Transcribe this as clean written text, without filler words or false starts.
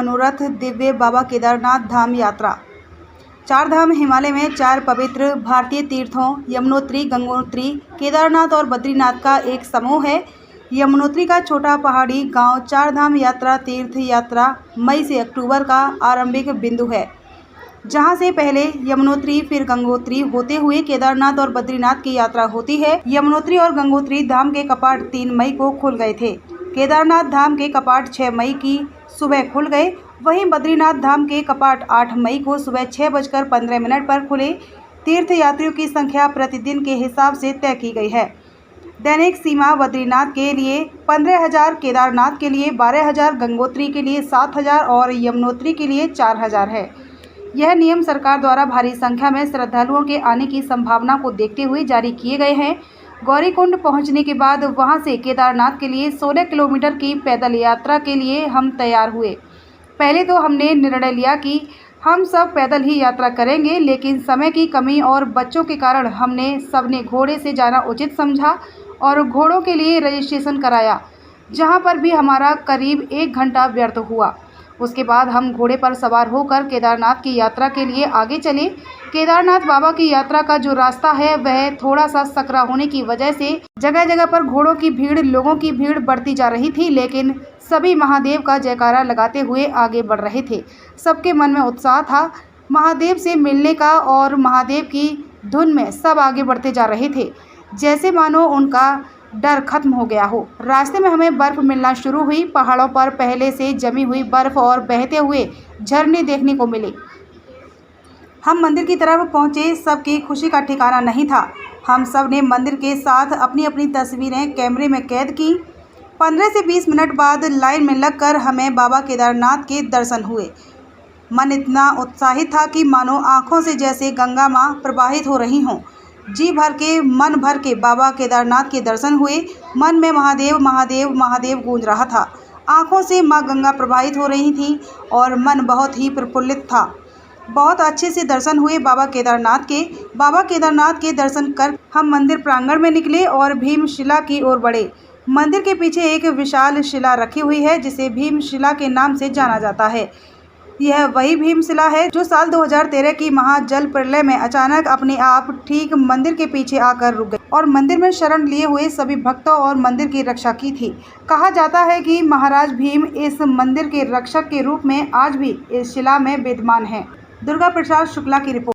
मनोरथ दिव्य बाबा केदारनाथ धाम यात्रा। चार धाम हिमालय में 4 पवित्र भारतीय तीर्थों यमुनोत्री, गंगोत्री, केदारनाथ और बद्रीनाथ का एक समूह है। यमुनोत्री का छोटा पहाड़ी गांव चार धाम यात्रा तीर्थ यात्रा मई से अक्टूबर का आरंभिक बिंदु है, जहां से पहले यमुनोत्री फिर गंगोत्री होते हुए केदारनाथ और बद्रीनाथ की यात्रा होती है। यमुनोत्री और गंगोत्री धाम के कपाट 3 मई को खुल गए थे। केदारनाथ धाम के कपाट 6 मई की सुबह खुल गए। वहीं बद्रीनाथ धाम के कपाट 8 मई को सुबह 6:15 पर खुले। तीर्थयात्रियों की संख्या प्रतिदिन के हिसाब से तय की गई है। दैनिक सीमा बद्रीनाथ के लिए 15,000, केदारनाथ के लिए 12,000, गंगोत्री के लिए 7,000 और यमुनोत्री के लिए 4,000 है। यह नियम सरकार द्वारा भारी संख्या में श्रद्धालुओं के आने की संभावना को देखते हुए जारी किए गए हैं। गौरीकुंड पहुंचने के बाद वहां से केदारनाथ के लिए 16 किलोमीटर की पैदल यात्रा के लिए हम तैयार हुए। पहले तो हमने निर्णय लिया कि हम सब पैदल ही यात्रा करेंगे, लेकिन समय की कमी और बच्चों के कारण हमने सबने घोड़े से जाना उचित समझा और घोड़ों के लिए रजिस्ट्रेशन कराया, जहां पर भी हमारा करीब 1 घंटा व्यर्थ हुआ। उसके बाद हम घोड़े पर सवार होकर केदारनाथ की यात्रा के लिए आगे चले। केदारनाथ बाबा की यात्रा का जो रास्ता है वह थोड़ा सा सकरा होने की वजह से जगह जगह पर घोड़ों की भीड़, लोगों की भीड़ बढ़ती जा रही थी, लेकिन सभी महादेव का जयकारा लगाते हुए आगे बढ़ रहे थे। सबके मन में उत्साह था महादेव से मिलने का और महादेव की धुन में सब आगे बढ़ते जा रहे थे, जैसे मानो उनका डर खत्म हो गया हो। रास्ते में हमें बर्फ मिलना शुरू हुई। पहाड़ों पर पहले से जमी हुई बर्फ और बहते हुए झरने देखने को मिले। हम मंदिर की तरफ पहुंचे। सबकी खुशी का ठिकाना नहीं था। हम सब ने मंदिर के साथ अपनी अपनी तस्वीरें कैमरे में कैद की। 15 से 20 मिनट बाद लाइन में लगकर हमें बाबा केदारनाथ के दर्शन हुए। मन इतना उत्साहित था कि मानो आँखों से जैसे गंगा माँ प्रवाहित हो रही हों। जी भर के, मन भर के बाबा केदारनाथ के दर्शन हुए। मन में महादेव महादेव महादेव गूंज रहा था। आँखों से माँ गंगा प्रवाहित हो रही थी और मन बहुत ही प्रफुल्लित था। बहुत अच्छे से दर्शन हुए बाबा केदारनाथ के। बाबा केदारनाथ के दर्शन कर हम मंदिर प्रांगण में निकले और भीमशिला की ओर बढ़े। मंदिर के पीछे एक विशाल शिला रखी हुई है, जिसे भीमशिला के नाम से जाना जाता है। यह वही भीमशिला है जो साल 2013 की महाजल प्रलय में अचानक अपने आप ठीक मंदिर के पीछे आकर रुक गई और मंदिर में शरण लिए हुए सभी भक्तों और मंदिर की रक्षा की थी। कहा जाता है कि महाराज भीम इस मंदिर के रक्षक के रूप में आज भी इस शिला में विद्यमान हैं। दुर्गा प्रसाद शुक्ला की रिपोर्ट।